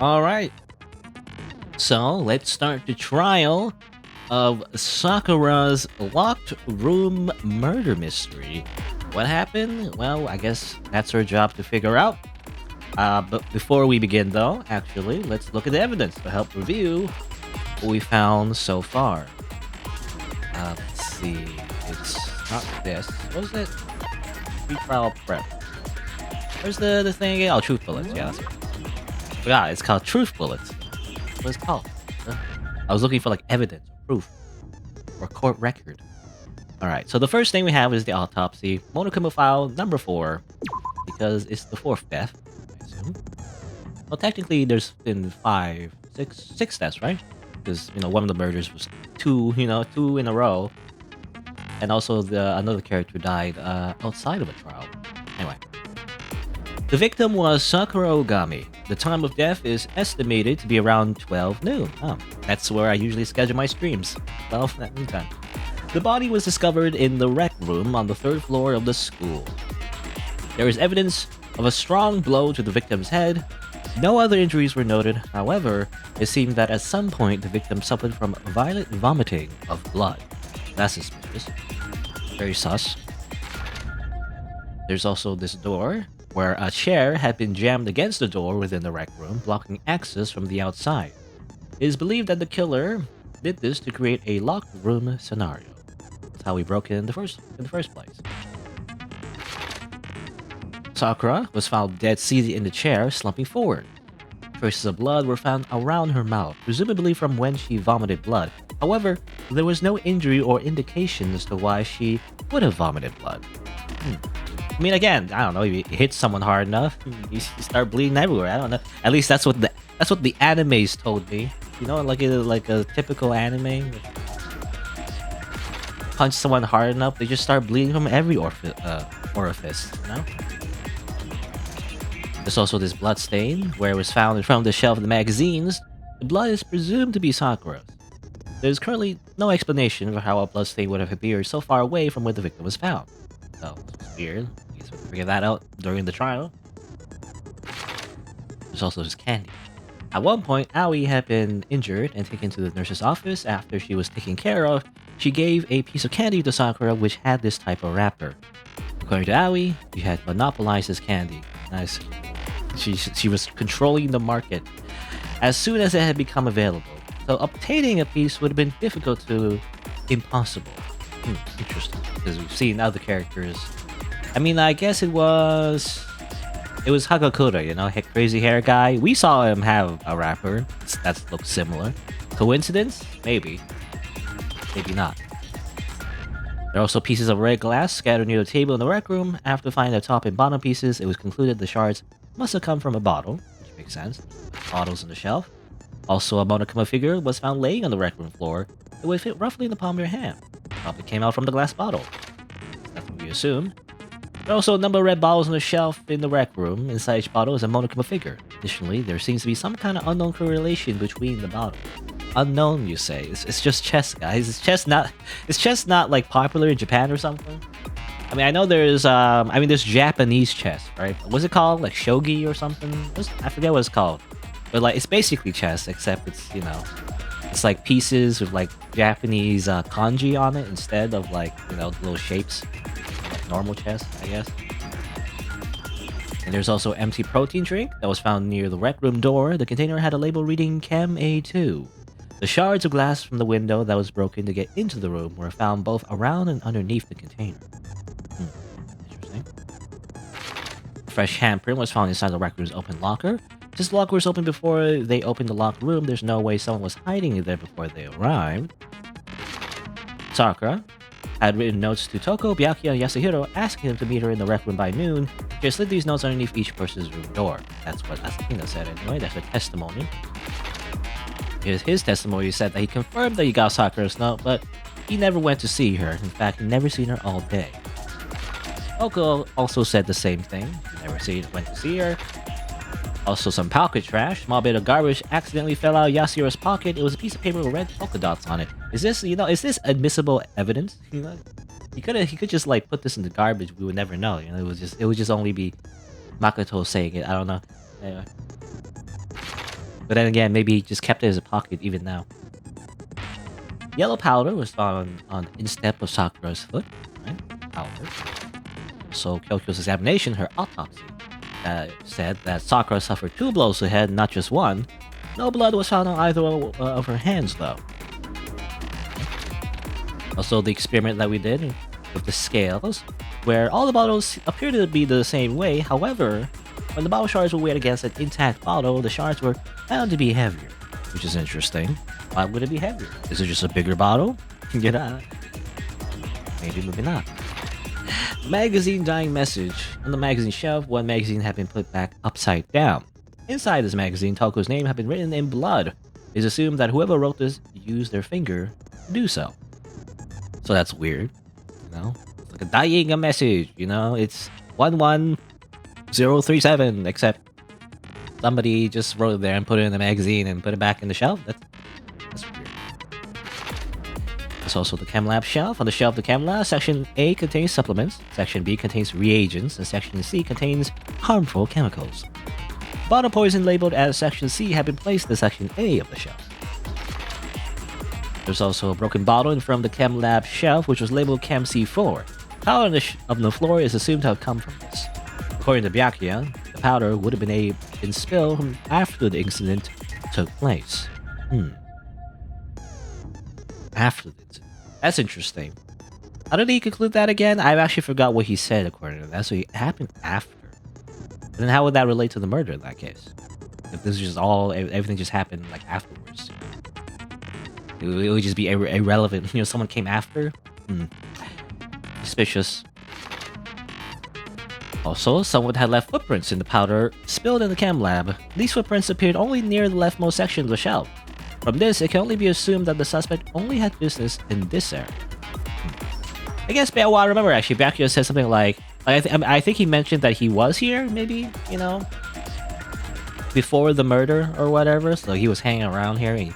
Alright, so let's start the trial of Sakura's locked room murder mystery. What happened? Well, I guess that's her job to figure out. But before we begin, though, actually, let's look at the evidence to help review what we found so far. Let's see. It's not this. What was it? Pre-trial prep. Where's the thing again? Oh, truth bullets. Yeah, that's right. Forgot. It's called truth bullets. What it's called? I was looking for like evidence, proof, or court record. All right. So the first thing we have is the autopsy, Monochromophile number 4, because it's the 4th death. I assume. Well, technically, there's been six deaths, right? Because one of the murders was two in a row, and also another character died outside of a trial. Anyway, the victim was Sakura Ogami. The time of death is estimated to be around 12 noon. Oh, that's where I usually schedule my streams. 12 at noon time. The body was discovered in the rec room on the 3rd floor of the school. There is evidence of a strong blow to the victim's head. No other injuries were noted. However, it seemed that at some point the victim suffered from violent vomiting of blood. That's suspicious. Very sus. There's also this door, where a chair had been jammed against the door within the rec room, blocking access from the outside. It is believed that the killer did this to create a locked room scenario. That's how he broke in the first place. Sakura was found dead seated in the chair, slumping forward. Traces of blood were found around her mouth, presumably from when she vomited blood. However, there was no injury or indication as to why she would have vomited blood. I mean, again, I don't know. You hit someone hard enough, you start bleeding everywhere. I don't know. At least that's what the animes told me. Like a typical anime. Punch someone hard enough, they just start bleeding from every orifice. There's also this blood stain, where it was found in front of the shelf of the magazines. The blood is presumed to be Sakura's. There's currently no explanation for how a blood stain would have appeared so far away from where the victim was found. So, it's weird. I guess we'll figure that out during the trial. There's also this candy. At one point, Aoi had been injured and taken to the nurse's office. After she was taken care of, she gave a piece of candy to Sakura which had this type of wrapper. According to Aoi, she had monopolized this candy. Nice. She was controlling the market as soon as it had become available. So obtaining a piece would have been difficult to impossible. Interesting, because we've seen other characters. I mean, I guess it was Hagakura, crazy hair guy. We saw him have a wrapper that looks similar. Coincidence? Maybe. Maybe not. There are also pieces of red glass scattered near the table in the rec room. After finding the top and bottom pieces, it was concluded the shards must have come from a bottle, which makes sense. Bottles on the shelf. Also, a Monokuma figure was found laying on the rec room floor. It would fit roughly in the palm of your hand. Probably came out from the glass bottle. That's what we assumed. There are also a number of red bottles on the shelf in the rec room. Inside each bottle is a Monokuma figure. Additionally, there seems to be some kind of unknown correlation between the bottles. Unknown, you say? It's just chess, guys. Is chess not like popular in Japan or something? I mean, I know there's there's Japanese chess, right? What's it called? Like shogi or something? I forget what it's called. But like it's basically chess, except it's it's like pieces with like Japanese kanji on it instead of like little shapes, like normal chess, I guess. And there's also empty protein drink that was found near the rec room door. The container had a label reading Chem A2. The shards of glass from the window that was broken to get into the room were found both around and underneath the container. Interesting. A fresh handprint was found inside the rec room's open locker. This locker was opened before they opened the locked room. There's no way someone was hiding there before they arrived. Sakura had written notes to Toko, Byakuya, and Yasuhiro asking them to meet her in the rec room by noon. She slid these notes underneath each person's room door. That's what Asakina said anyway. That's her testimony. His testimony said that he confirmed that he got Sakura's note, but he never went to see her. In fact, he never seen her all day. Oko also said the same thing. He never went to see her. Also, some pocket trash. Small bit of garbage accidentally fell out of Yasuhiro's pocket. It was a piece of paper with red polka dots on it. Is this admissible evidence? He could just like put this in the garbage. We would never know. It would just only be Makoto saying it. I don't know. Anyway. But then again, maybe he just kept it as a pocket even now. Yellow powder was found on the instep of Sakura's foot. Right? Powder. So Kyokyo's examination, her autopsy, said that Sakura suffered 2 blows to the head, not just 1. No blood was found on either of her hands, though. Also, the experiment that we did with the scales, where all the bottles appear to be the same way. However, when the bottle shards were weighed against an intact bottle, the shards were found to be heavier, which is interesting. Why would it be heavier? Is it just a bigger bottle? You know, maybe not. Magazine dying message. On the magazine shelf, one magazine had been put back upside down. Inside this magazine, Toko's name had been written in blood. It is assumed that whoever wrote this used their finger to do so. So that's weird, you know? It's like a dying message, you know? It's 11037, except somebody just wrote it there and put it in the magazine and put it back in the shelf. That's weird. There's also the chem lab shelf. On the shelf of the chem lab, section A contains supplements, section B contains reagents, and section C contains harmful chemicals. Bottle poison labeled as section C had been placed in section A of the shelf. There's also a broken bottle in front of the chem lab shelf, which was labeled Chem C4. Powder on the floor is assumed to have come from this. According to Byakuya, the powder would have been spilled from after the incident took place. After the incident. That's interesting. How did he conclude that again? I actually forgot what he said according to that. So it happened after. And then how would that relate to the murder in that case? If this is just everything just happened like afterwards. It would just be irrelevant. You know, someone came after? Suspicious. Also, someone had left footprints in the powder spilled in the chem lab. These footprints appeared only near the leftmost section of the shelf. From this, it can only be assumed that the suspect only had business in this area. I guess, well, I remember actually, Byakuya said something like I think he mentioned that he was here, maybe, you know, before the murder or whatever. So he was hanging around here, and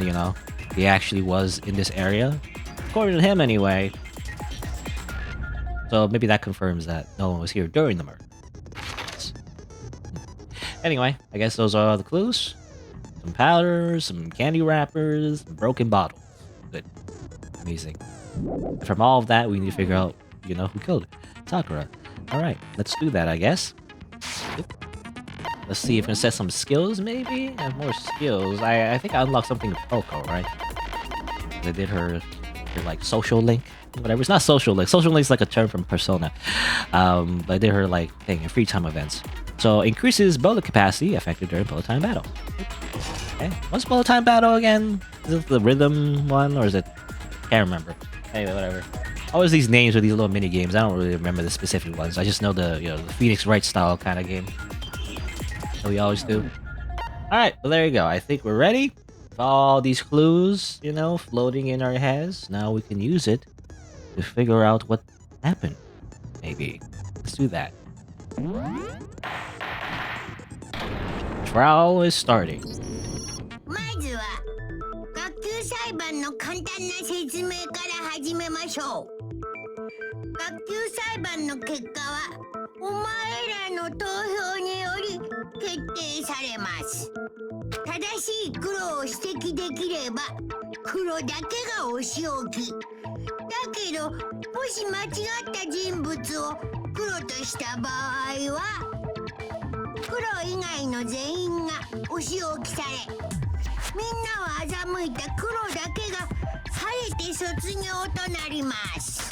you know, he actually was in this area, according to him, anyway. So maybe that confirms that no one was here during the murder. Anyway, I guess those are all the clues. Some powders, some candy wrappers, some broken bottles. Good, amazing. And from all of that, we need to figure out, you know, who killed Sakura. Alright, let's do that, I guess. Let's see if we can set some skills, maybe? Have more skills. I think I unlocked something with Poco, right? They did her like, social link. Whatever. It's not social link. Social link is like a term from Persona. But I did her, like, thing in free time events. So, increases bullet capacity effective during bullet time battle. Okay. What's bullet time battle again? Is it the rhythm one, or is it... Can't remember. Anyway, whatever. Always these names with these little mini games. I don't really remember the specific ones. I just know the, you know, the Phoenix Wright style kind of game. So we always do. Alright, well there you go. I think we're ready. With all these clues, you know, floating in our heads. Now we can use it to figure out what happened. Maybe. Let's do that. Trial is starting. まずは学級裁判の簡単な説明から始めましょう。学級裁判の結果はお前らの投票により決定されます。正しい黒を指摘できれば黒だけがお仕置き。だけどもし間違った人物を黒とした場合は黒以外の全員がお仕置きされみんなを欺いた黒だけが晴れて卒業となります。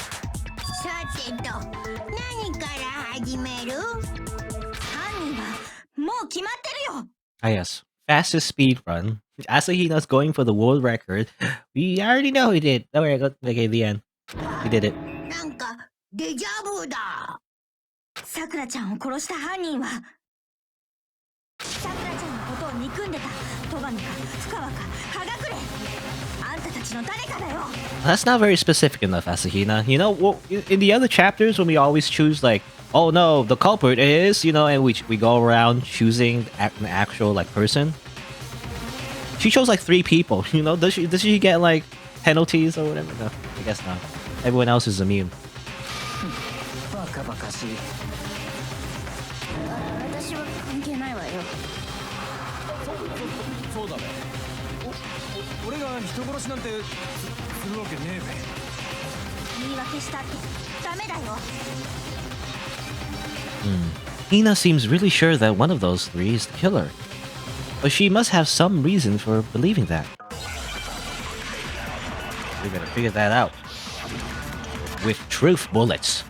さてと何から始める？犯人はもう決まってるよ。 Ah yes. Fastest speed run. Asahina's going for the world record. We already know he did. Don't worry, okay, the end. He did it. なんかデジャブだ。さくらちゃんを殺した犯人はさくらちゃんのことを憎んでた戸上か深川か葉隠れあんたたちの誰かだよ。 That's not very specific enough, Asahina. You know, well, in the other chapters when we always choose like, oh no, the culprit is, you know, and we go around choosing an actual like person. She chose like 3 people, you know. Does she get like penalties or whatever? No, I guess not. Everyone else is immune. 私は関係ないわよ。Hina seems really sure that one of those three is the killer. But she must have some reason for believing that. We better figure that out. With truth bullets.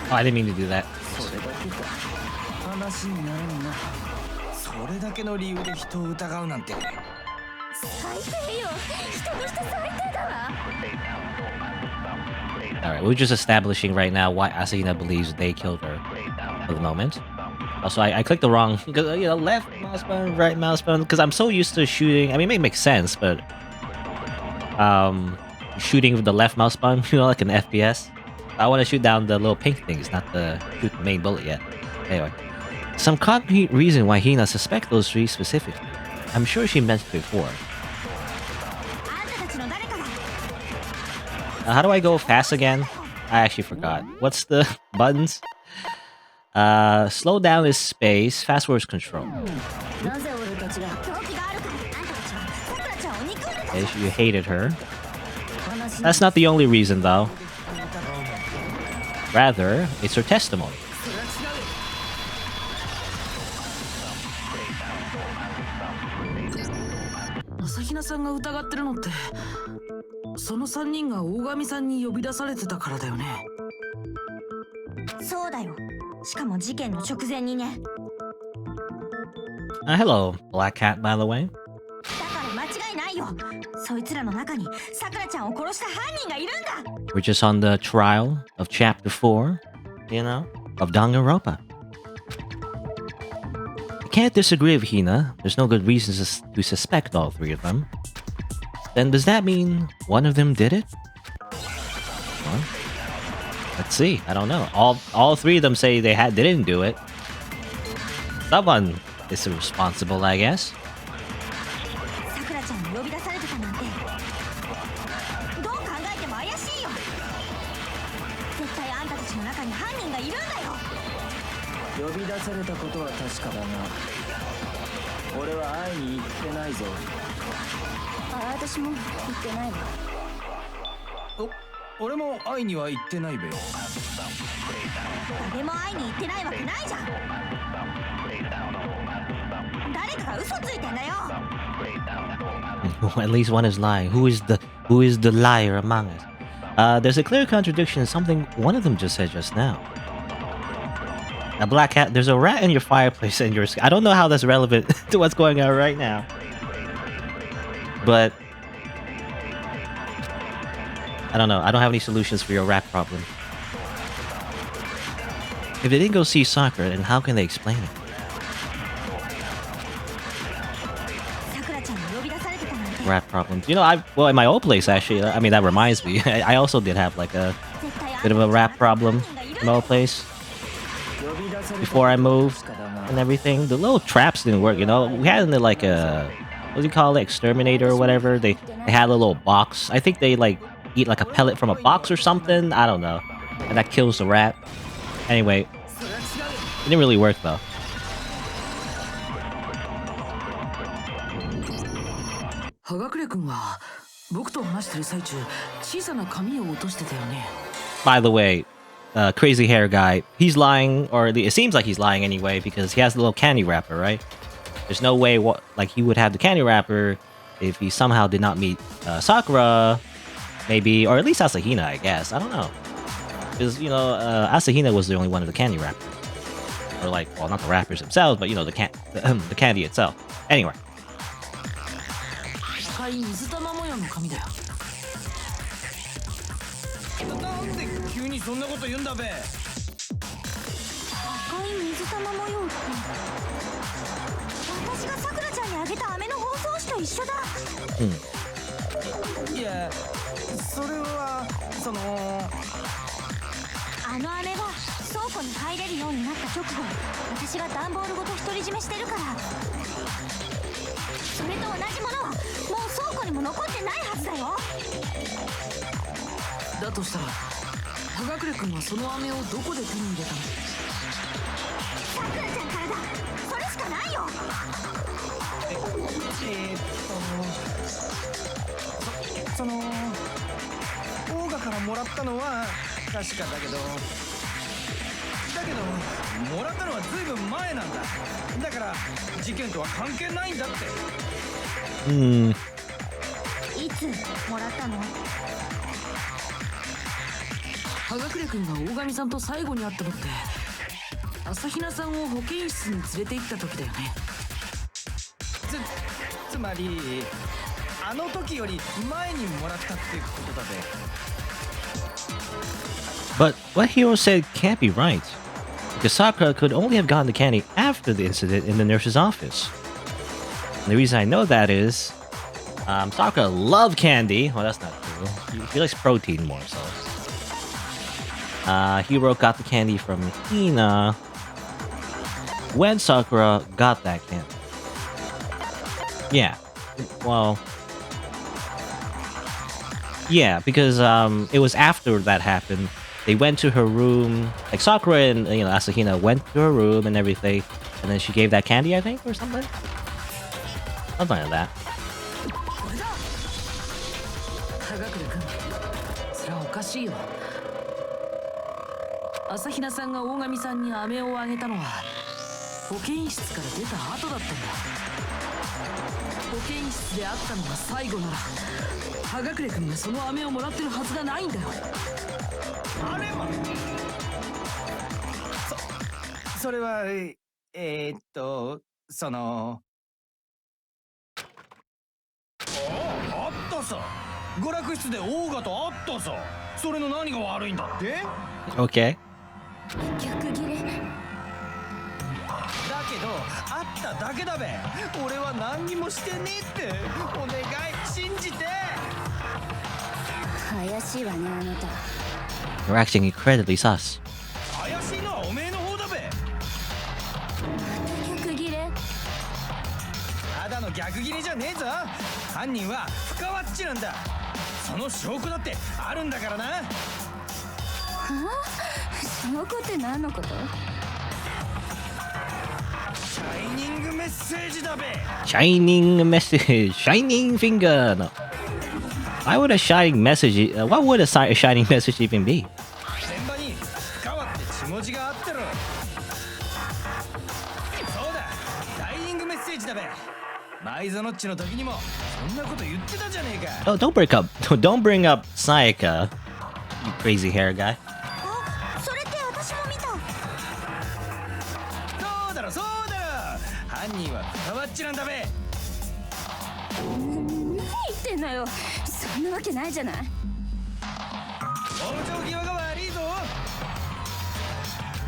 Oh, I didn't mean to do that. Alright, we're just establishing right now why Asahina believes they killed her for the moment. Also, I clicked the wrong, because, left mouse button, right mouse button, because I'm so used to shooting. I mean, it makes sense, but shooting with the left mouse button, like an FPS. I want to shoot down the little pink things, not shoot the main bullet yet. Anyway, some concrete reason why Hina suspects those three specifically. I'm sure she mentioned before. How do I go fast again? I actually forgot. What's the buttons? Slow down is space, fast forward is control. Okay, you hated her. That's not the only reason though. Rather, it's her testimony. Asahina-sanが疑ってるのって、その3人が大神さんに呼び出されてたからだよね。そうだよ。しかも事件の直前にね。Hello, Black Cat, by the way. だから間違いないよ。そいつらの中にさくらちゃんを殺した犯人がいるんだ。We're just on the trial of Chapter 4, of Danganronpa. I can't disagree with Hina. There's no good reasons to suspect all three of them. Then does that mean one of them did it? Well, let's see. I don't know. All three of them say they didn't do it. Someone is responsible, I guess. At least one is lying. Who is the liar among us? There's a clear contradiction in something one of them just said just now. A Black Cat, there's a rat in your fireplace and I don't know how that's relevant to what's going on right now. But I don't know. I don't have any solutions for your rat problem. If they didn't go see Sakura, then how can they explain it? Rat problems. In my old place, actually, I mean, that reminds me. I also did have like a bit of a rat problem in my old place. Before I moved and everything. The little traps didn't work, We had like a, what do you call it, exterminator or whatever. They had a little box. I think they like eat like a pellet from a box or something. I don't know. And that kills the rat. Anyway, it didn't really work though. By the way, crazy hair guy, he's lying, or it seems like he's lying anyway, because he has the little candy wrapper, right? There's no way he would have the candy wrapper if he somehow did not meet Sakura, maybe, or at least Asahina, I guess. I don't know. Because, Asahina was the only one of the candy wrappers. Or like, well, not the wrappers themselves, but, the candy itself. Anyway. 私が段ボールごと独り占めしてるから。それと同じものはもう倉庫にも残ってないはずだよ。だとしたら葉隠君はその飴をどこで手に入れたの？さくらちゃんからだ。それしかないよ。そのオーガからもらったのは確かだけどもらったのはずいぶん前なんだ。だから事件とは関係ないんだって。いつもらったの？葉隠君が大神さんと最後に会ったのって朝比奈さんを保健室に連れて行った時だよね。つまりあの時より前にもらったってことだぜ。 But what Hiro said can't be right, because Sakura could only have gotten the candy after the incident in the nurse's office. And the reason I know that is Sakura loved candy. Well, that's not true. She likes protein more so. Hiro got the candy from Hina when Sakura got that candy. Yeah. Well, yeah, because it was after that happened. They went to her room, like Sakura and Asahina went to her room and everything, and then she gave that candy, I think, or something. Something like that. 葉隠君、それはおかしいよ。朝比奈さんが大神さんに飴をあげたのは保健室から出た後だったんだ。保健室で会ったのが最後なら葉隠君がその飴をもらってるはずがないんだよ。あれはそれはそのあったさ。娯楽室でオーガと会ったさ。それの何が悪いんだって。 Okay. 逆切れ。だけど会っただけだべ。俺は何にもしてねえって。お願い信じて。怪しいわねあなた。 You're acting incredibly sus. 怪しいのはおめえの方だべ。逆切れ。ただの逆切れじゃねえぞ。犯人は深ワッチなんだ。その証拠だってあるんだからな。はあ、証拠って何のこと？シャイニングメッセージだべ。 Shining message, shining finger. No. Why would a shining message? What would a shining message even be? 現場に深ワって血文字があってろ。そうだ、ダイイングメッセージだべ。マイゾノッチの時にもそんなこと言ってたじゃねえか。 Oh, don't bring up Sayaka, you crazy hair guy. あ、それって私も見た。そうだろそうだろ。犯人は深ワッチなんだべ。何言ってんのよ。そんなわけないじゃない。往生際が悪いぞ。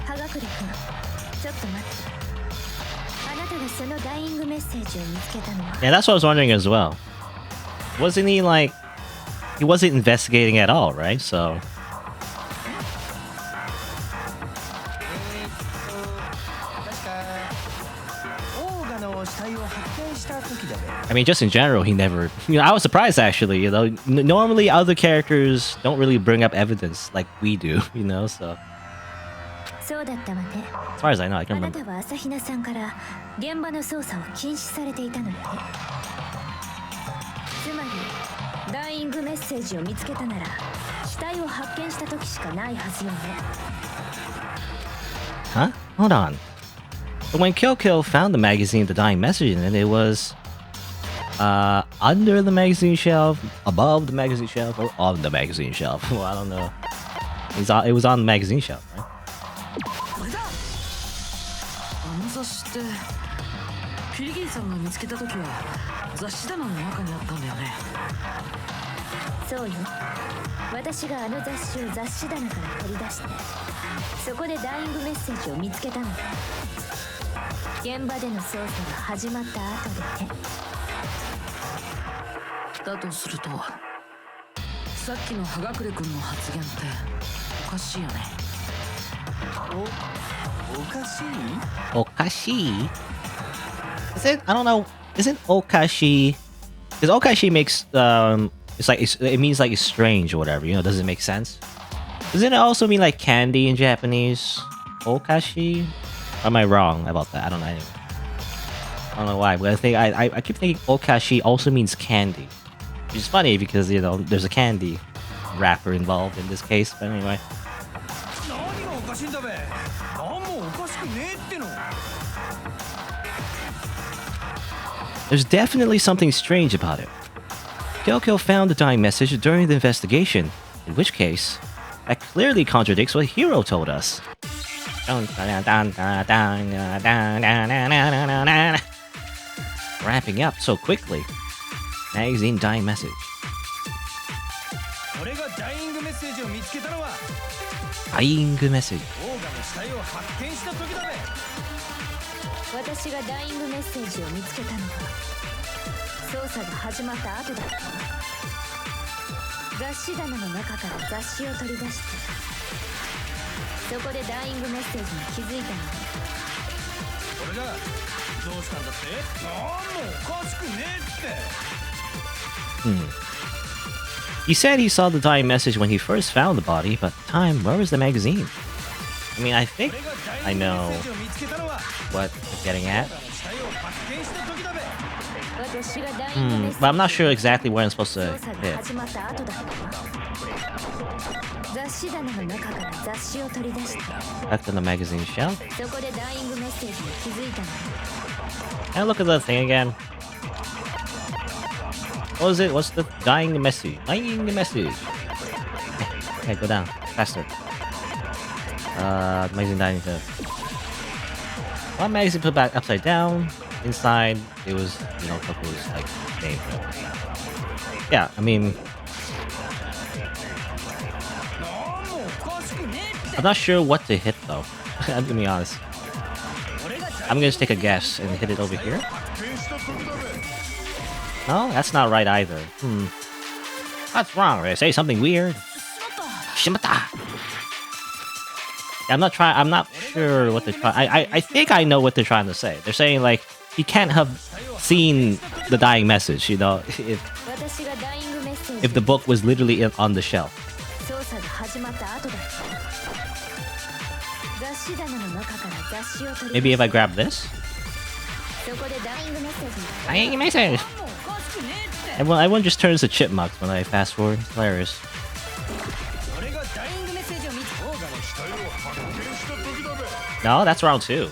葉隠君、ちょっと待って。あなたがそのダイイングメッセージを見つけたのは。 Yeah, that's what I was wondering as well. Wasn't he like he wasn't investigating at all, right? So 確かオーガの死体を発見した時だべ。 I mean, just in general, he never. I was surprised actually. Normally other characters don't really bring up evidence like we do. So そうだったわね。 as far as I know, I can あな remember. たは朝比奈さんから現場の捜査を禁止されていたのよね。つまりダイイングメッセージを見つけたなら死体を発見した時しかないはずよね。 Huh? Hold on. But when Kyoko found the magazine, the dying message in it, it was under the magazine shelf, above the magazine shelf, or on the magazine shelf. Well, I don't know. It was on the magazine shelf, right? これだ。あの雑誌ってピリギリさんが見つけた時は雑誌棚の中にあったんだよね。そうよ。私があの雑誌を雑誌棚から取り出してそこでダイイングメッセージを見つけたの。現場での捜査が始まった後でね。だとするとさっきの葉隠君の発言っておかしいよね。Okashi? Is it? I don't know. Isn't Okashi? Because Okashi makes it means like it's strange or whatever. You know, does it make sense? Doesn't it also mean like candy in Japanese? Okashi? Or am I wrong about that? I don't know. Anyway. I don't know why, but I think I keep thinking Okashi also means candy, which is funny because you know there's a candy wrapper involved in this case. But anyway. There's definitely something strange about it. Kyoko found the dying message during the investigation, in which case, that clearly contradicts what Hiro told us. Wrapping up so quickly. Magazine dying message. Dying message. 私がダイイングメッセージを見つけたのは捜査が始まった後だった雑誌棚の中から雑誌を取り出してそこでダイイングメッセージに気づいたのだこれがどうしたんだってなんもおかしくねえって He said he saw the dying message when he first found the body, but at the time, where was the magazine? I mean, I think I know what they're getting at. But I'm not sure exactly where I'm supposed to hit. Left in the magazine shelf. Can I look at the thing again? What is it? What's the dying message? Dying message. Okay, go down. Faster. Magazine dying. One magazine put back upside down. Inside, it was, you know, Coco's like name. Yeah, I mean, I'm not sure what to hit though. I'm gonna be honest. I'm gonna just take a guess and hit it over here. No, that's not right either. That's wrong. Right? Say something weird. Shimata. I'm not sure what they're trying. I think I know what they're trying to say. They're saying like he can't have seen the dying message, you know, if the book was literally on the shelf. Maybe if I grab this. Dying message. Everyone just turns to chipmunks when I fast forward. It's hilarious. No, that's round 2.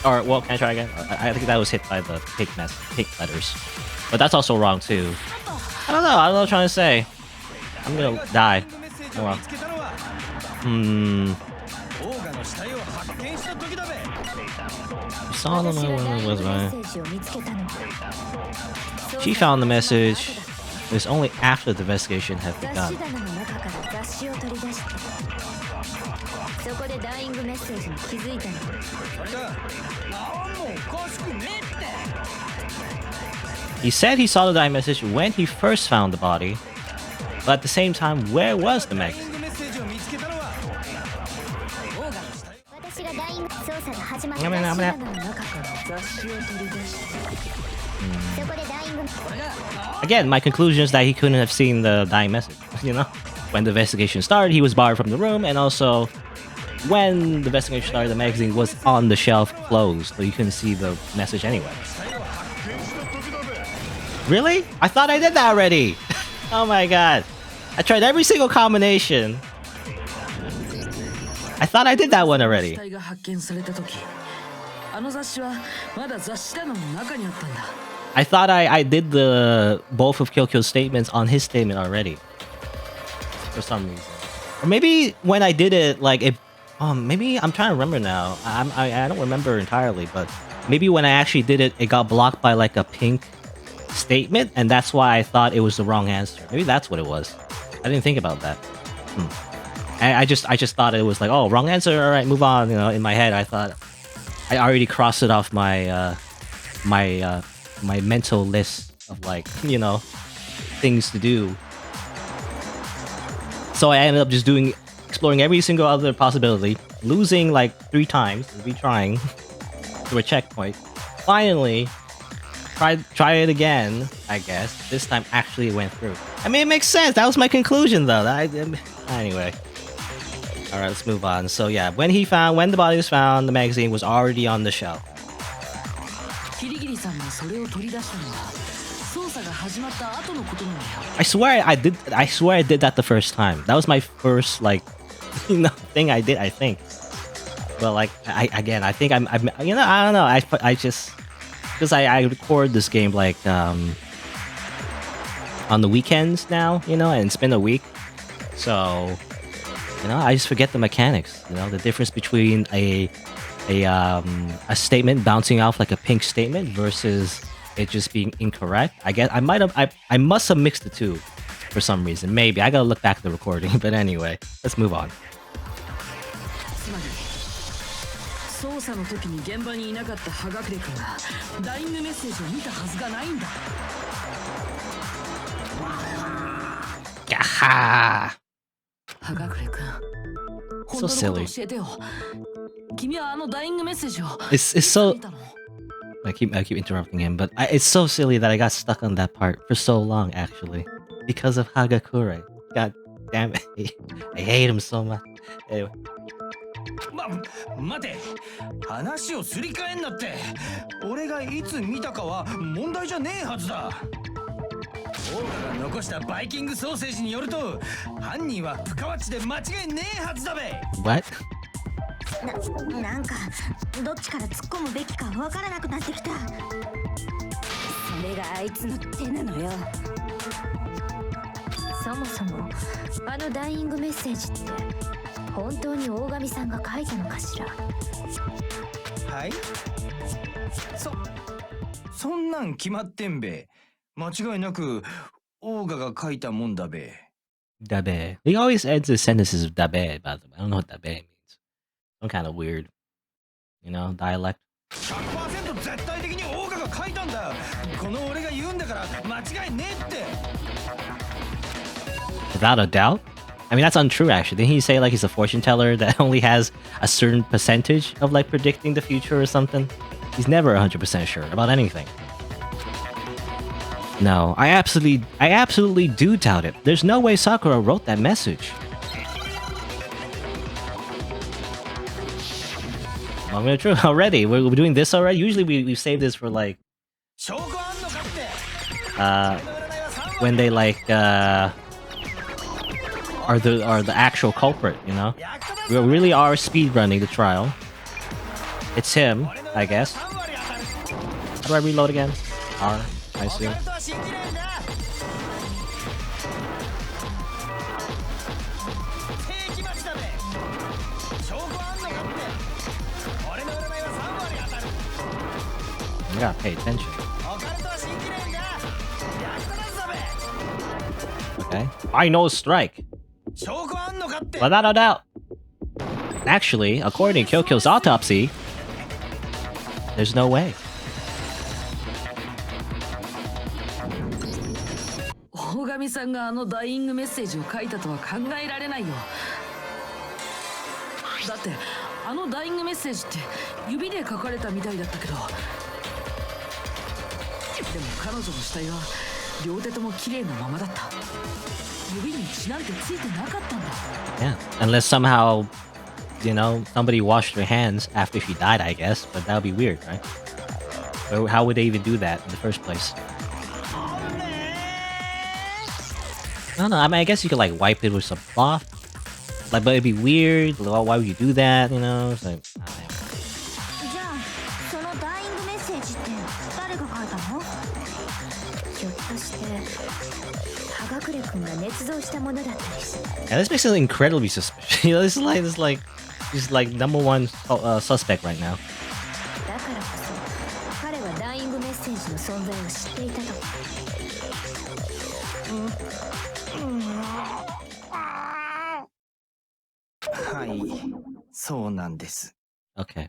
Or, well, can I try again? I think that was hit by the pink letters. But that's also wrong too. I don't know what I'm trying to say. I'm gonna die. Oh well. Saw the was right. She found the message. It was only after the investigation had begun. He said he saw the dying message when he first found the body, but at the same time, where was the magazine? Again, my conclusion is that he couldn't have seen the dying message, you know? When the investigation started, he was barred from the room, and also when the investigation started, the magazine was on the shelf closed, so you couldn't see the message anyway. Really? I thought I did that already! Oh my god. I tried every single combination. I thought I did that one already. I thought I did the both of Kyokyo's statements on his statement already. For some reason. Or maybe when I did it, like it... maybe I'm trying to remember now. I don't remember entirely, but maybe when I actually did it, it got blocked by like a pink statement, and that's why I thought it was the wrong answer. Maybe that's what it was. I didn't think about that. I just thought it was like, oh, wrong answer. All right, move on. You know, in my head, I thought I already crossed it off my my mental list of like, you know, things to do. So I ended up just doing exploring every single other possibility, losing like 3 times, retrying to a checkpoint. Finally, try it again, I guess. This time actually it went through. I mean, it makes sense. That was my conclusion, though. Anyway. Alright, let's move on. So yeah, when the body was found, the magazine was already on the shelf. キリギリさんがそれを取り出したのは捜査が始まった後のことなのよ。 I swear I did that the first time. That was my first like thing I did, I think. But like I think I'm you know, I don't know. I just because I record this game like on the weekends now, you know, and it's been a week. So, you know, I just forget the mechanics, you know, the difference between a statement bouncing off like a pink statement versus it just being incorrect. I guess I must have mixed the two for some reason. Maybe I gotta look back at the recording. But anyway, let's move on. つまり捜査の時に現場にいなかった葉隠君がダイイングメッセージを見たはずがないんだ。Gaha! 葉隠君、 So silly. 教えてよ。君はあのダイイングメッセージを It's so 見たの？ I keep interrupting him, but it's so silly that I got stuck on that part for so long, actually, because of Hagakure. God damn it, I hate him so much. Anyway, 待て、話をすり替えんなって。俺がいつ見たかは問題じゃねえはずだ。オーガが残したバイキングソーセージによると、犯人は深ワッチで間違いねえはずだべ。 what? なんかどっちから突っ込むべきかわからなくなってきた。それがあいつの手なのよ。そもそもあのダイイングメッセージって本当に大神さんが書いたのかしら。はい。そんなん決まってんべ。間違いなくオーガが書いたもんだべ。Dabe. He always ends his sentences with dabe, by the way. I don't know what dabe means. Some kind of weird, you know, dialect. 100% 絶対的にオーガが書いたんだ。この俺が言うんだから間違いねえって。 Without a doubt? I mean, that's untrue, actually. Didn't he say, like, he's a fortune teller that only has a certain percentage of, like, predicting the future or something? He's never 100% sure about anything. No, I absolutely do doubt it. There's no way Sakura wrote that message. Well, we're true already. We're doing this already? Usually we save this for, like, when they, like, are the actual culprit, you know? We really are speedrunning the trial. It's him, I guess. How do I reload again? R, I assume. You gotta pay attention. Okay. Final strike. Without a doubt. Actually, according to Kyokyo's autopsy, there's no way. 大神さんがあのダイイングメッセージを書いたとは考えられないよ。だってあのダイイングメッセージって指で書かれたみたいだったけど、でも彼女の死体は両手とも綺麗なままだった。指に血なんてついてなかったんだ。 Yeah, unless somehow, you know, somebody washed their hands after she died, I guess, but that would be weird, right? Or how would they even do that in the first place? I don't know. I mean, I guess you could like wipe it with some cloth, like, but it'd be weird. Why would you do that? You know, it's like. じゃあそのダイイングメッセージって誰が書いたの？ひょっとして葉隠君が捏造したものだったりして。 Yeah, this makes it incredibly suspicious. You know, this is like number one suspect right now. だからこそ彼はダイイングメッセージの存在を知っていたと。はい、そうなんです。 Okay.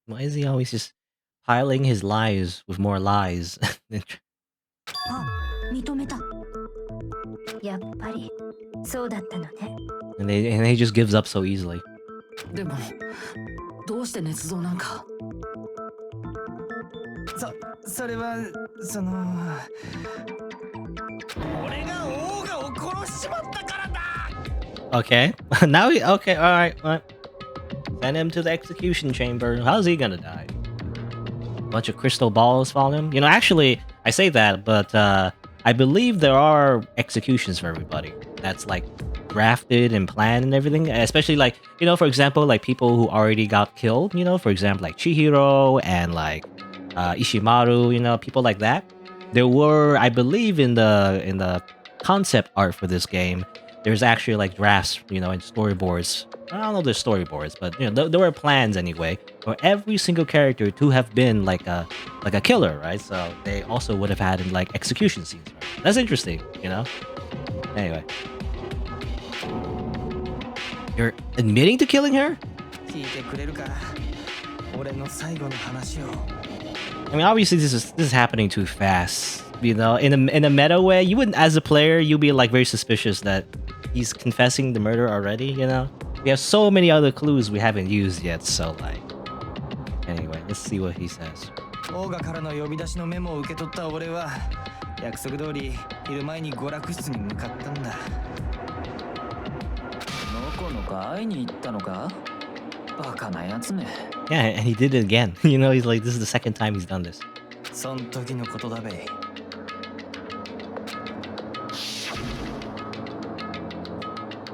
Why is he always just piling his lies with more lies? あ、認めた。やっぱりそうだったのね。and he just gives up so easily. でもどうして捏造なんか。それはその俺がオーガを殺しちまったからだ。 Okay, now okay, all right. Send him to the execution chamber. How's he gonna die? Bunch of crystal balls follow him. You know, actually, I say that, but I believe there are executions for everybody. That's like drafted and planned and everything. Especially like, you know, for example, like people who already got killed. You know, for example, like Chihiro and like Ishimaru. You know, people like that. There were, I believe, in the concept art for this game, there's actually like drafts, you know, and storyboards. I don't know if there's storyboards, but you know, there were plans anyway for every single character to have been like a killer, right? So they also would have had like execution scenes. Right? That's interesting, you know. Anyway, you're admitting to killing her? 聞いてくれるか。俺の最後の話を。I mean, obviously this is happening too fast. You know, in a meta way, you wouldn't, as a player, you'd be like very suspicious that he's confessing the murder already. You know, we have so many other clues we haven't used yet. So like, anyway, let's see what he says. オーガからの呼び出しのメモを受け取った俺は約束通り昼前に娯楽室に向かったんだ。のこのこ会いに行ったのか。バカなやつね。Yeah, and he did it again. You know, he's like, this is the second time he's done this. そん時のことだべ。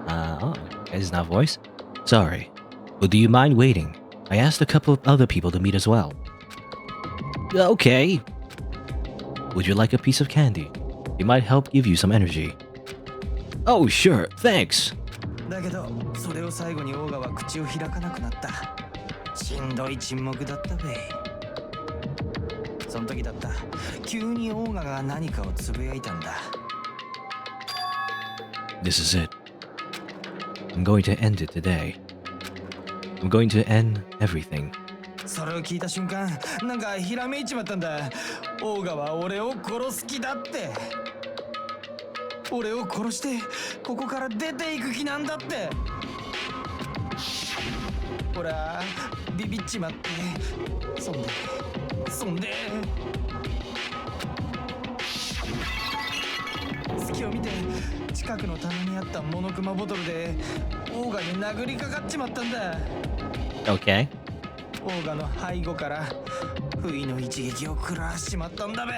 Oh, is not voice? Sorry, but do you mind waiting? I asked a couple of other people to meet as well. Okay. Would you like a piece of candy? It might help give you some energy. Oh, sure, thanks. だけどそれを最後にオーガは口を開かなくなった。しんどい沈黙だったべ。その時だった。急にオーガが何かをつぶやいたんだ。This is it. I'm going to end it today. I'm going to end everything. それを聞いた瞬間、なんかひらめいちまったんだ。オーガは俺を殺す気だって。俺を殺してここから出ていく気なんだって。ほら、ビビっちまって。そんで隙を見て近くの棚にあったモノクマボトルでオーガに殴りかかっちまったんだ。 Okay. オーガの背後から不意の一撃を食らわしちまったんだべ。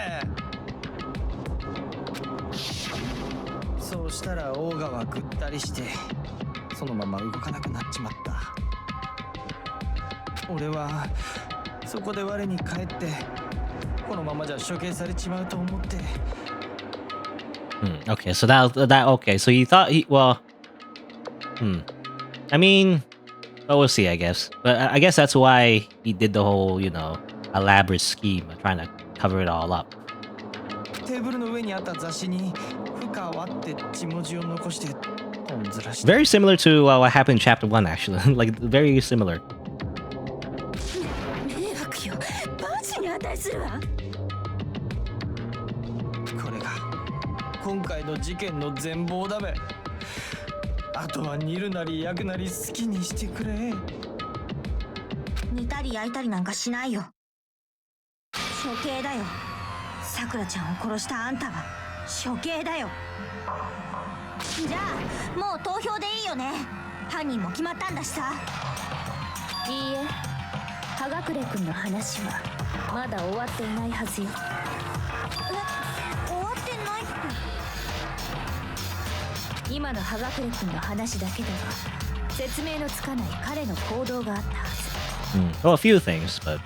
そうしたらオーガはぐったりしてそのまま動かなくなっちまった。俺はそこで我に返ってこのままじゃ処刑されちまうと思って。Okay, so that okay. So you thought I mean, well, we'll see, I guess. But I guess that's why he did the whole, you know, elaborate scheme of trying to cover it all up. テーブルの上にあった雑誌に深はって血文字を残してとんずらして。 Very similar to what happened in Chapter 1, actually. Like, very similar. 迷惑よ。バチに値するわ。これが今回の事件の全貌だべ。あとは煮るなり焼くなり好きにしてくれ。煮たり焼いたりなんかしないよ。処刑だよ。さくらちゃんを殺したあんたは処刑だよ。じゃあもう投票でいいよね。犯人も決まったんだしさ。いいえ、葉隠君の話はまだ終わっていないはずよ。終わってないって。今の葉隠君の話だけでは説明のつかない彼の行動があったはず。Well, a few things, but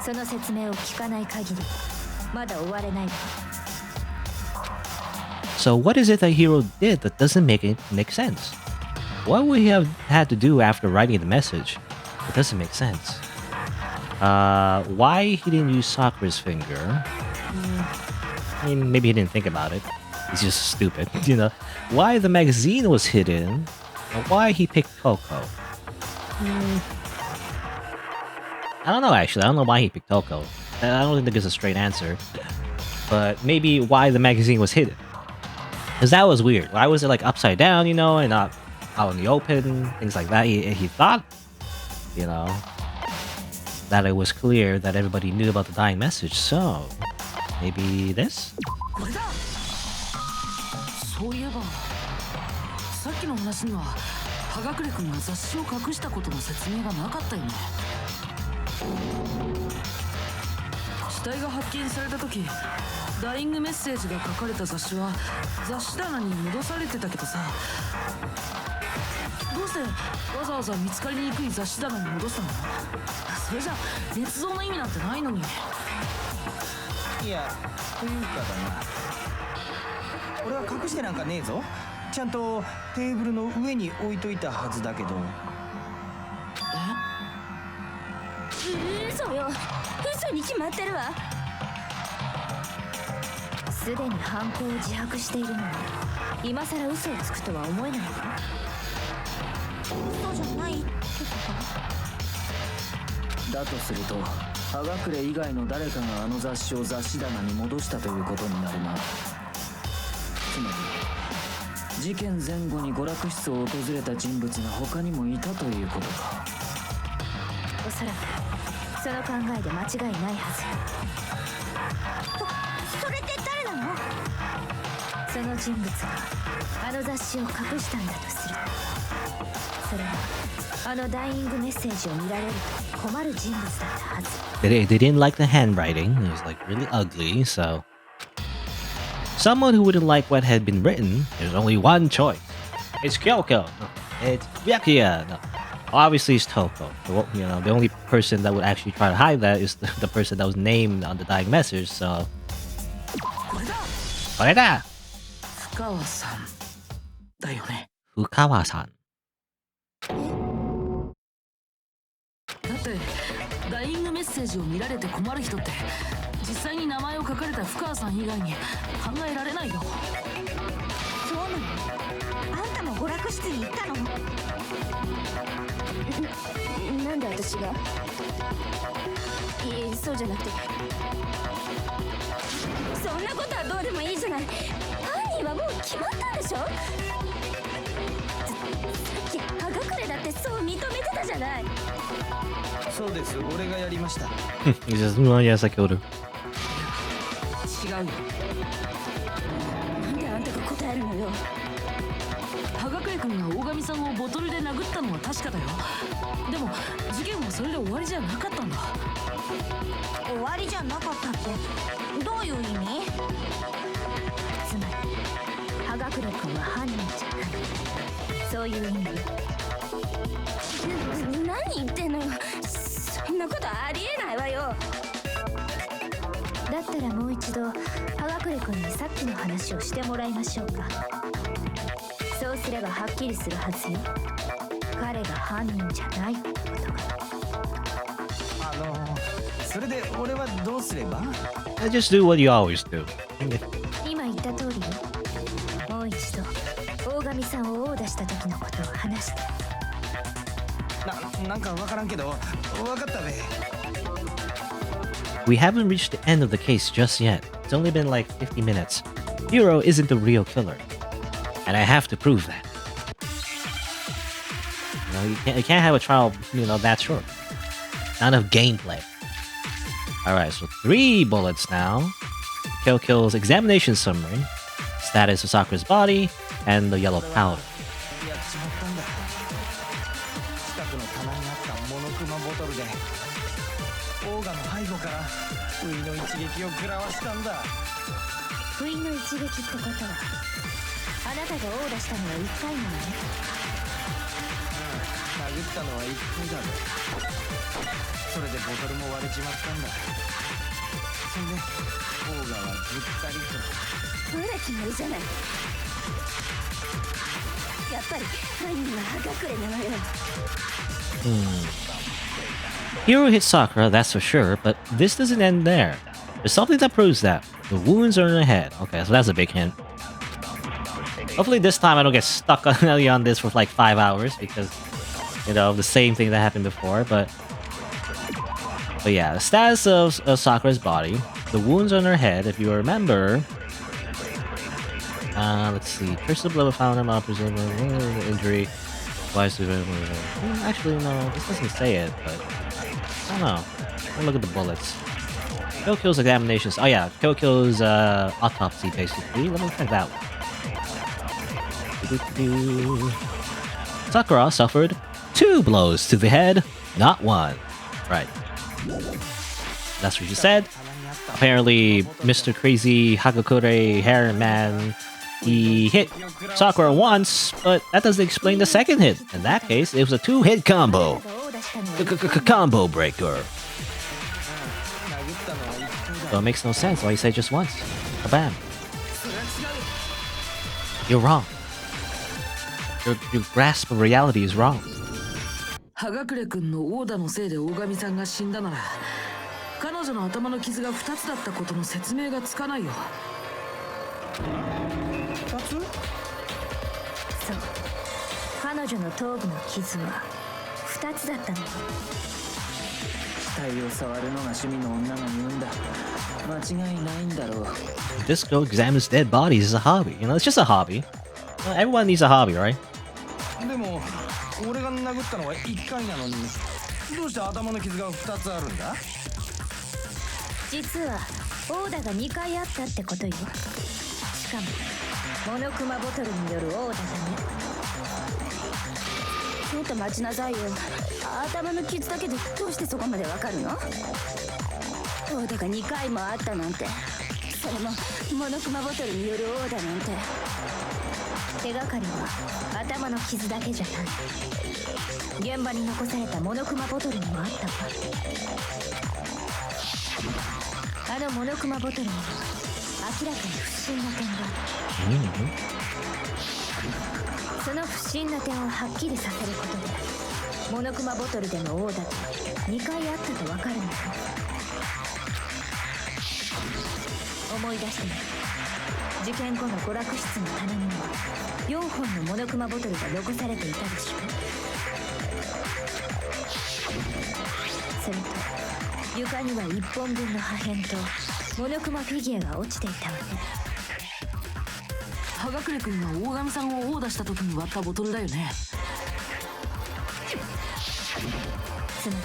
その説明を聞かない限りまだ終われないわ。 so what is it that Hiro did that doesn't make sense? What would he have had to do after writing the message? It doesn't make sense. Why he didn't use Sakura's finger? I mean, maybe he didn't think about it. He's just stupid, you know. Why the magazine was hidden? Or why he picked Toko? I don't know, actually. I don't know why he picked Toko. I don't think there's a straight answer. But maybe why the magazine was hidden. Because that was weird. Why was it like upside down, you know, and not out in the open, things like that. He thought, you know, that it was clear that everybody knew about the dying message. So maybe this? これだ。そういえばさっきの話には葉隠君が雑誌を隠したことの説明がなかったよね。死体が発見された時、ダイイングメッセージが書かれた雑誌は雑誌棚に戻されてたけどさ、どうしてわざわざ見つかりにくい雑誌棚に戻したの？それじゃ捏造の意味なんてないのに。いや、というかだな、俺は隠してなんかねえぞ。ちゃんとテーブルの上に置いといたはずだけど。嘘よ、嘘に決まってるわ。すでに犯行を自白しているのに今さら嘘をつくとは思えないわ。嘘じゃないってこだとすると葉隠れ以外の誰かがあの雑誌を雑誌棚に戻したということになるな。つまり事件前後に娯楽室を訪れた人物が他にもいたということか。おそらくその考えで間違いないはず。それって誰なの？その人物があの雑誌を隠したんだとする。それはあのダイイングメッセージを見られると困る人物だったはず。They didn't like the handwriting. It was like really ugly. So someone who wouldn't like what had been written, there's only one choice. It's Kyoko. It's Byakuya. No. Obviously it's Toko. You know, the only person that would actually try to hide that is the person that was named on the dying message. So これだ。これだ。深川さんだよね。深川さん。だってダイイングメッセージを見られて困る人って実際に名前を書かれた深川さん以外に考えられないよ。そうなの？あんたも娯楽室に行ったの？なんで私が？いえ、そうじゃなくて。そんなことはどうでもいいじゃない。犯人はもう決まったんでしょ？さっき葉隠れだってそう認めてたじゃない。そうです、俺がやりました。He says, yes, I killed her. 違うよ。なんであんたが答えるのよ。葉隠君が大神さんをボトルで殴ったのは確かだよ。でも事件はそれで終わりじゃなかったんだ。終わりじゃなかったってどういう意味？つまり葉隠君は犯人じゃない、そういう意味。何言ってんのよ。そんなことありえないわよ。だったらもう一度葉隠君にさっきの話をしてもらいましょうか。そうすればはっきりするはずよ。彼が犯人じゃないってことが。それで俺はどうすれば？ Just do what you always do. 今言った通りよ。もう一度大神さんを殴打した時のことを話して。なんかわからんけど、わかったべ。We haven't reached the end of the case just yet. It's only been like 50 minutes. Hiro isn't the real killer. And I have to prove that. You know, you can't have a trial, you know, that short. Not enough gameplay. Alright, so 3 bullets now. Kyokyo's examination summary, status of Sakura's body, and the yellow powder. やっちまったんだ。近くの棚にあったモノクマボトルでオーガの背後から不意の一撃を食らわしたんだ。不意の一撃ってことはあなたが殴打したのは1回なのね。殴ったのは1回だぜ。それでボトルも割れちまったんだ。そんでオーガはぐったりと。ほら決まりじゃない。やっぱり犯人は葉隠れなのよ。Hiro hit Sakura, that's for sure, but this doesn't end there. There's something that proves that. The wounds are in her head. Okay, so that's a big hint. Hopefully this time I don't get stuck on this for like 5 hours because, you know, the same thing that happened before, but yeah, the status of Sakura's body, the wounds on her head, if you remember. Let's see. Traces of blood were found on presumably injury. Why is it? Actually, no. This doesn't say it, but I don't know. Let me look at the bullets. Kyokyo's examinations. Oh yeah, Kyokyo's autopsy basically. Let me check that one. Sakura suffered 2 blows to the head, not 1. Right. That's what she said. Apparently, Mr. Crazy Hagakure Hair Man, he hit Sakura once, but that doesn't explain the second hit. In that case, it was a 2-hit combo. Combo breaker. So it makes no sense why you say just once. Bam. You're wrong. Your grasp of reality is wrong. 葉隠君のオーダのせいで大神さんが死んだなら彼女の頭の傷が2つだったことの説明がつかないよ。2つ？そう。彼女の頭部の傷は2つだったの。死体を触るのが趣味の女が言うんだ。間違いないんだろう。 This girl examines dead bodies as a hobby. You know, it's just a hobby. Everyone needs a hobby, right? でも俺が殴ったのは1回なのにどうして頭の傷が2つあるんだ？実はオーダが2回あったってことよ。しかもモノクマボトルによるオーダだね。ちょっと待ちなさいよ。頭の傷だけでどうしてそこまでわかるの？オーダが2回もあったなんて、それもモノクマボトルによるオーダなんて。手がかりは頭の傷だけじゃない。現場に残されたモノクマボトルにもあったわ。あのモノクマボトルには明らかに不審な点がある。その不審な点をはっきりさせることでモノクマボトルでのオーダーが2回あったとわかるのよ。思い出してみる。事件後の娯楽室の棚には4本のモノクマボトルが残されていたでしょ。それと床には1本分の破片とモノクマフィギュアが落ちていたわね。葉隠君が大神さんをオーダーした時に割ったボトルだよね。つまり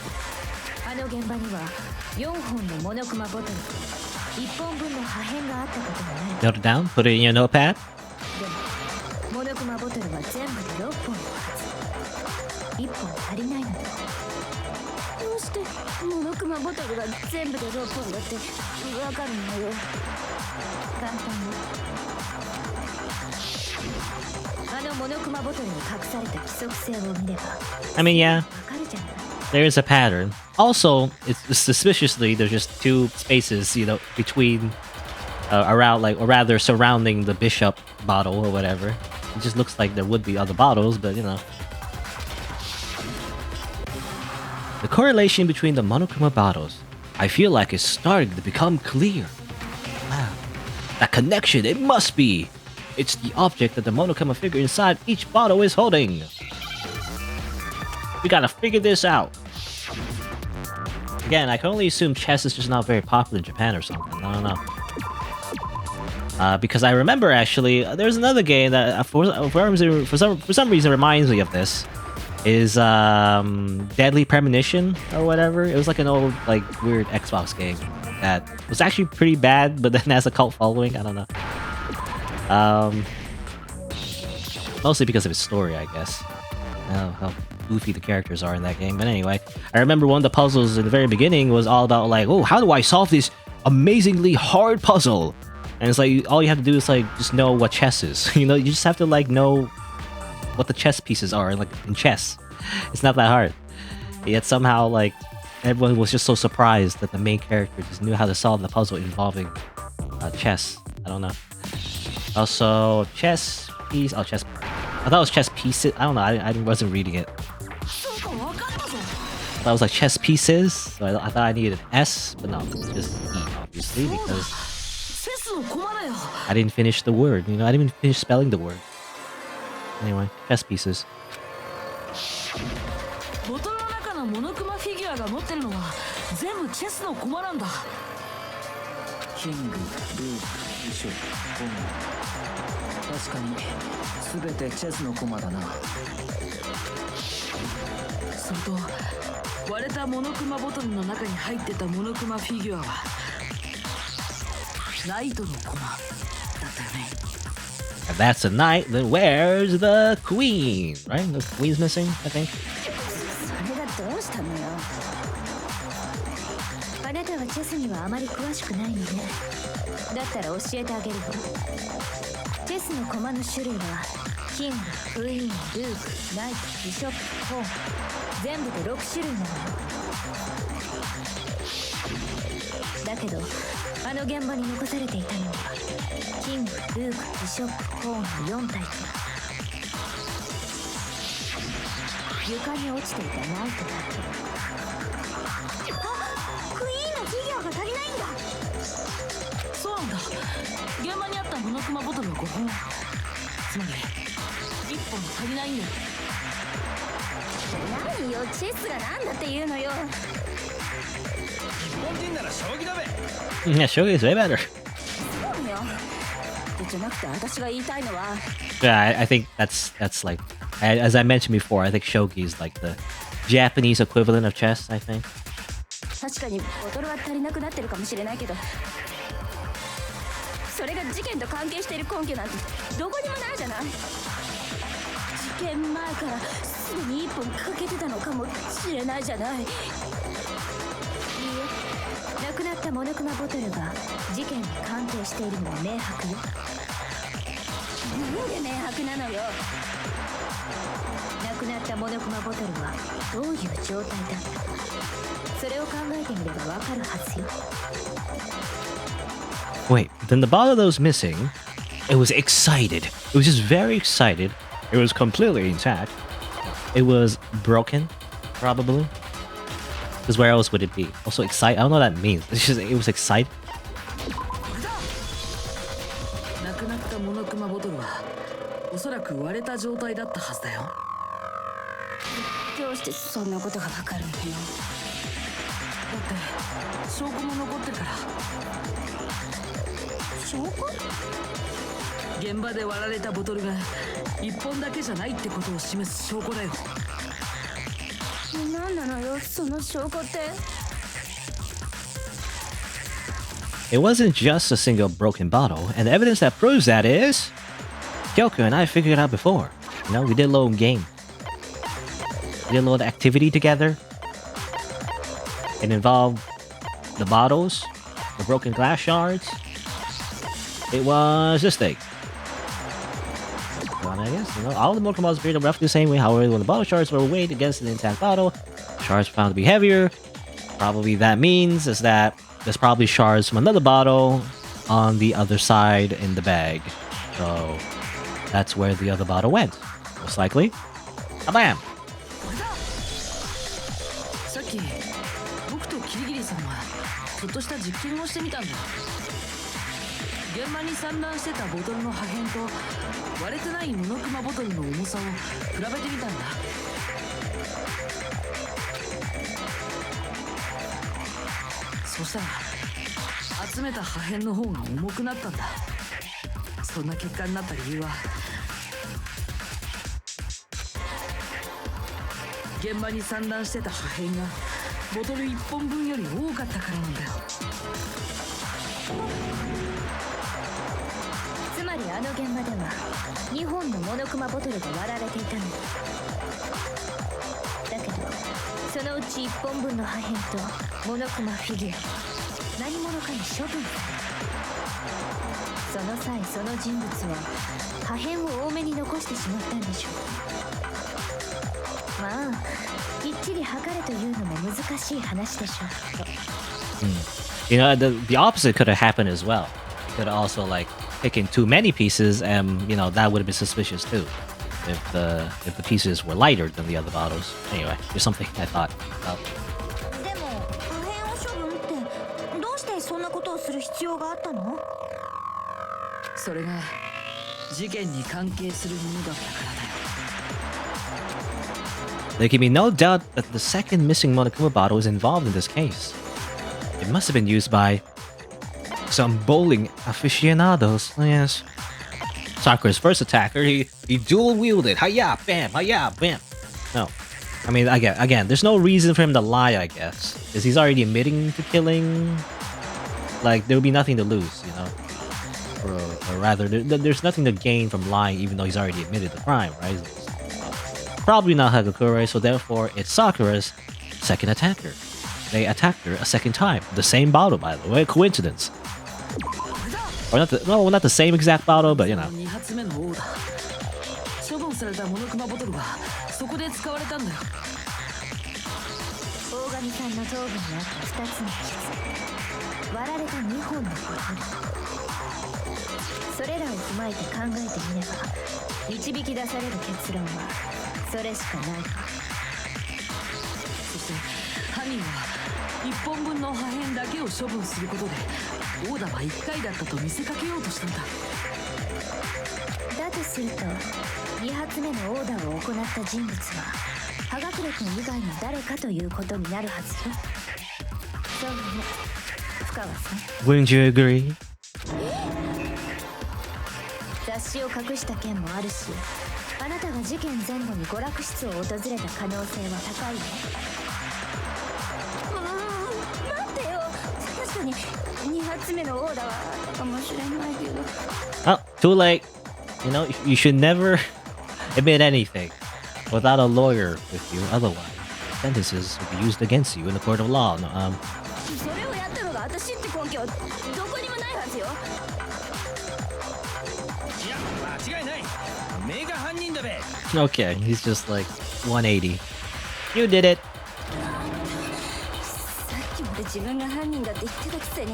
あの現場には4本のモノクマボトルと1本分の破片があったことがない。 Note it down, put it in your notepad. でもモノクマボトルは全部で6本のはず。1本足りないのだ。どうしてモノクマボトルが全部で6本だってわかるのよ。簡単にあのモノクマボトルに隠された規則性を見れば I mean, yeah, わかるじゃない。 there is a pattern. Also, it's suspiciously there's just 2 spaces, you know, between around, like, or rather surrounding the bishop bottle or whatever. It just looks like there would be other bottles, but you know. The correlation between the Monokuma bottles, I feel like it's starting to become clear. Wow. That connection, it must be. It's the object that the Monokuma figure inside each bottle is holding. We gotta figure this out. Again, I can only assume chess is just not very popular in Japan or something. I don't know. Because I remember actually, there's another game that for some reason reminds me of this. Is Deadly Premonition or whatever. It was like an old, like, weird Xbox game that was actually pretty bad, but then has a cult following. I don't know. Mostly because of its story, I guess. How goofy the characters are in that game. But anyway, I remember one of the puzzles in the very beginning was all about, like, oh, how do I solve this amazingly hard puzzle? And it's like, all you have to do is, like, just know what chess is. You know, you just have to, like, know what the chess pieces are, like, in chess. It's not that hard. Yet somehow, like, everyone was just so surprised that the main character just knew how to solve the puzzle involving chess. I don't know. Also, chess piece. Oh, chess. I thought it was chess pieces. I don't know. I wasn't reading it. I thought it was like chess pieces. So I thought I needed an S, but no, it's just E, obviously, because I didn't finish the word. You know, I didn't even finish spelling the word. Anyway, chess pieces. ボトルの中のモノクマフィギュアが持ってるのは全部チェスの駒なんだ。キング、ルーク、ビショップ、コン。確かに全てチェスの駒だな。それと割れたモノクマボトルの中に入ってたモノクマフィギュアはナイトの駒だったよね。 If that's a knight, then where's the queen? Right? The queen's missing, I think. それがどうしたのよ。あなたはチェスにはあまり詳しくないのね。だったら教えてあげるわ。チェスの駒の種類はキング、クイーン、ルーク、ナイト、ビショップ、ポーン、全部で6種類なのよ。だけどあの現場に残されていたのはキング、ルーク、ビショップ、ポーンの4タイプ。床に落ちていたナイトだけ。クイーンのフィギュアが足りないんだ。そうなんだ。現場にあったモノクマボトルは5本、つまり1本足りないんだよ。何よ、チェスがなんだっていうのよ。日本人なら将棋だべ。 Yeah, shogi is way better. そうよ。じゃなくて私が言いたいのは Yeah, I think that's like, as I mentioned before, I think shogi is like the Japanese equivalent of chess, I think. 確かにボトルは足りなくなってるかもしれないけど、それが事件と関係している根拠なんてどこにもないじゃない。事件前からすでに1本かけてたのかもしれないじゃない。いいえ、亡くなったモノクマボトルが事件に関係しているのは明白よ。なんで明白なのよ。亡くなったモノクマボトルはどういう状態だったか、それを考えてみればわかるはずよ。 Wait, then the bottle that was missing, it was excited. It was just very excited. It was completely intact. It was broken, probably. Because where else would it be? Also excited. I don't know what that means. It's just, it was excited. なくなったモノクマボトルはおそらく割れた状態だったはずだよ。どうしてそんなことがわかるのよ。だって証拠も残ってるから。証拠？現場で割られたボトルが1本だけじゃないってことを示す証拠だよ。何なのよ、その証拠って。 It wasn't just a single broken bottle, and the evidence that proves that is... Kyoko and I figured it out before. You know, we did a little game. We did a little activity together. It involved the bottles, the broken glass shards. It was this thing. Well, I guess, you know, all the Monochromophile bottles appeared roughly the same way. However, when the bottle shards were weighed against an intact bottle, shards were found to be heavier. Probably that means is that there's probably shards from another bottle on the other side in the bag. So that's where the other bottle went. Most likely. Kabam! さっき僕とキリギリさんはちょっとした実験をしてみたんだよ。現場に散乱してたボトルの破片と割れてないモノクマボトルの重さを比べてみたんだ。そしたら集めた破片の方が重くなったんだ。そんな結果になった理由は現場に散乱してた破片がボトル1本分より多かったからなんだよ。つまりあの現場では2本のモノクマボトルが割られていたのだけど、そのうち1本分の破片とモノクマフィギュア何者かに処分され、その際その人物は破片を多めに残してしまったんでしょう。まあきっちり測れというのも難しい話でしょうと。You know, the opposite could have happened as well. You could have also like taken too many pieces, and you know that would have been suspicious too, if the pieces were lighter than the other bottles. Anyway, just something I thought about. でも破片を処分ってどうしてそんなことをする必要があったの？それが事件に関係するものだったからだよ。 There can be no doubt that the second missing Monokuma bottle is involved in this case. It must have been used by Some bowling aficionados, yes. Sakura's first attacker, he dual wielded. Hiya, bam, hiya, bam. No. I mean, again, there's no reason for him to lie, I guess. Because he's already admitting to killing. Like, there would be nothing to lose, you know? Or rather, there's nothing to gain from lying, even though he's already admitted the crime, right? Probably not Hagakure, so therefore, it's Sakura's second attacker. They attacked her a second time. The same bottle, by the way. Coincidence. Or not not the same exact bottle, but you know. 2発目のオーダー処分されたモノクマボトルがそこで使われたんだよ大神さんの頭部にあった2つの傷割られた2本のボトルそれらを踏まえて考えてみれば導き出される結論はそれしかないそして犯人は1本分の破片だけを処分することでオーダーは1回だったと見せかけようとしたんだだとすると2発目のオーダーを行った人物は葉隠君以外の誰かということになるはずよそうね深川さん Wouldn't you agree? 雑誌を隠した件もあるしあなたが事件前後に娯楽室を訪れた可能性は高いね待ってよ確かに2発目のオーダーはあったかもしれないけど Oh, too late. You know, you should never admit anything without a lawyer with you. Otherwise, sentences will be used against you in the court of law. No, それをやったのが私って根拠どこにもないはずよいや間違いない目が犯人だべ okay, he's just like 180. You did it. さっきまで自分が犯人だって言ってたくせに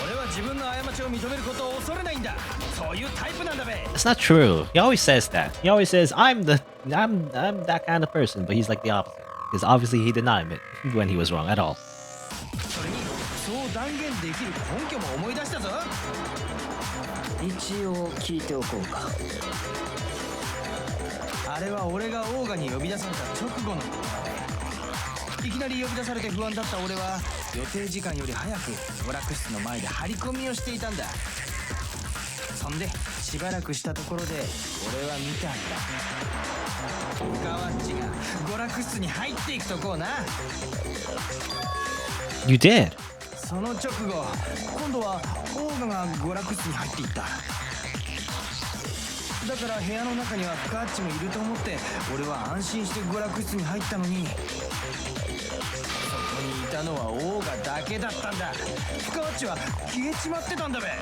俺は自分の過ちを認めることを恐れないんだそういうタイプなんだべ It's not true. He always says that. He always says, I'm that kind of person, but he's like the opposite. Because obviously he did not admit when he was wrong at all. それにそう断言できる根拠も思い出したぞ一応聞いておこうかあれは俺がオーガに呼び出された直後のことだべいきなり呼び出されて不安だった俺は予定時間より早く娯楽室の前で張り込みをしていたんだそんでしばらくしたところで俺は見たんだガワッチが娯楽室に入っていくとこうな You did. その直後今度はオーガが娯楽室に入っていっただから部屋の中にはフカッチもいると思って俺は安心して娯楽室に入ったのにそこにいたのはオーガだけだったんだフカッチは消えちまってたんだべな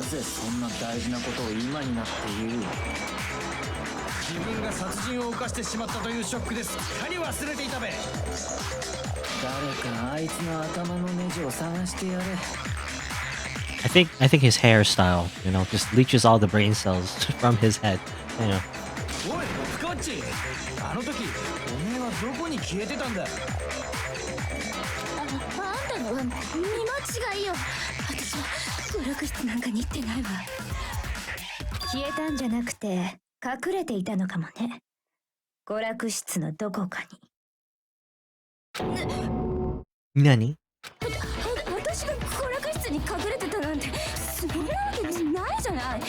ぜそんな大事なことを今になって言う自分が殺人を犯してしまったというショックですっかり忘れていたべ誰かあいつの頭のネジを探してやれ I think his hairstyle, you know, just leaches all the brain cells from his head. You know. おいフカッチあの時おめえはどこに消えてたんだあんたのは見間違いよ私は娯楽室なんかに行ってないわ消えたんじゃなくて隠れていたのかもね娯楽室のどこかにNani? 私が娯楽室に隠れてたなんてそんなわけないじゃない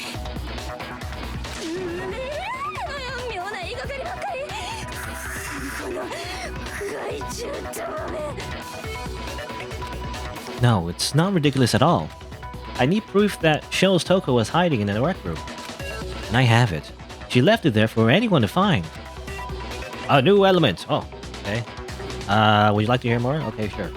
妙な言いがかりばっかりこの害虫だわね No, it's not ridiculous at all. I need proof that Shell's Toko was hiding in the rec room. And I have it. She left it there for anyone to find. A new element. Oh, okay. Would you like to hear more? Okay, sure.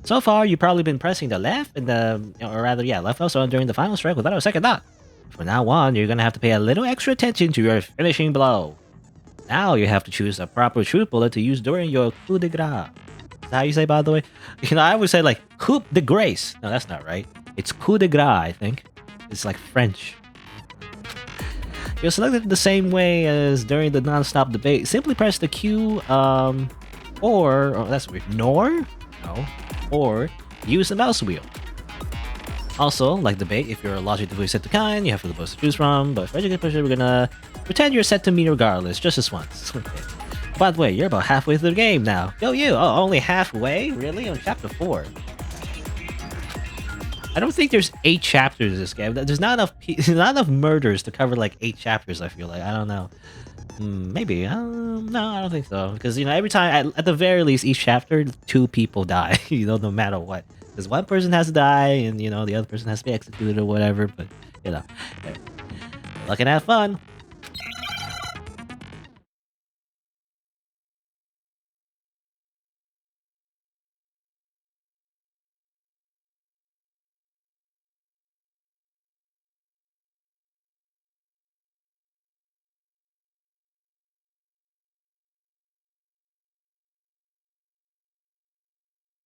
So far, you've probably been pressing the left and left also during the final strike without a second thought. From now on, you're gonna have to pay a little extra attention to your finishing blow. Now you have to choose a proper truth bullet to use during your coup de grace. Is that how you say, by the way? You know, I would say like coup de grace. No, that's not right. It's coup de grace, I think. It's like French. You'll select it the same way as during the non-stop debate. Simply press the Q, or that's weird. No, or use the mouse wheel. Also, like debate, if you're logically set to kind, you have the most to choose from. But for education purposes, we're gonna pretend you're set to me regardless, just this once. Okay. By the way, you're about halfway through the game now. Go you! Oh, only halfway? Really? On chapter 4. I don't think there's 8 chapters in this game. There's not enough murders to cover like 8 chapters, I feel like. I don't know. Maybe. No, I don't think so. Because, you know, every time, at the very least, each chapter, 2 people die, you know, no matter what. Because one person has to die, and, you know, the other person has to be executed or whatever, but, you know. Luck and have fun!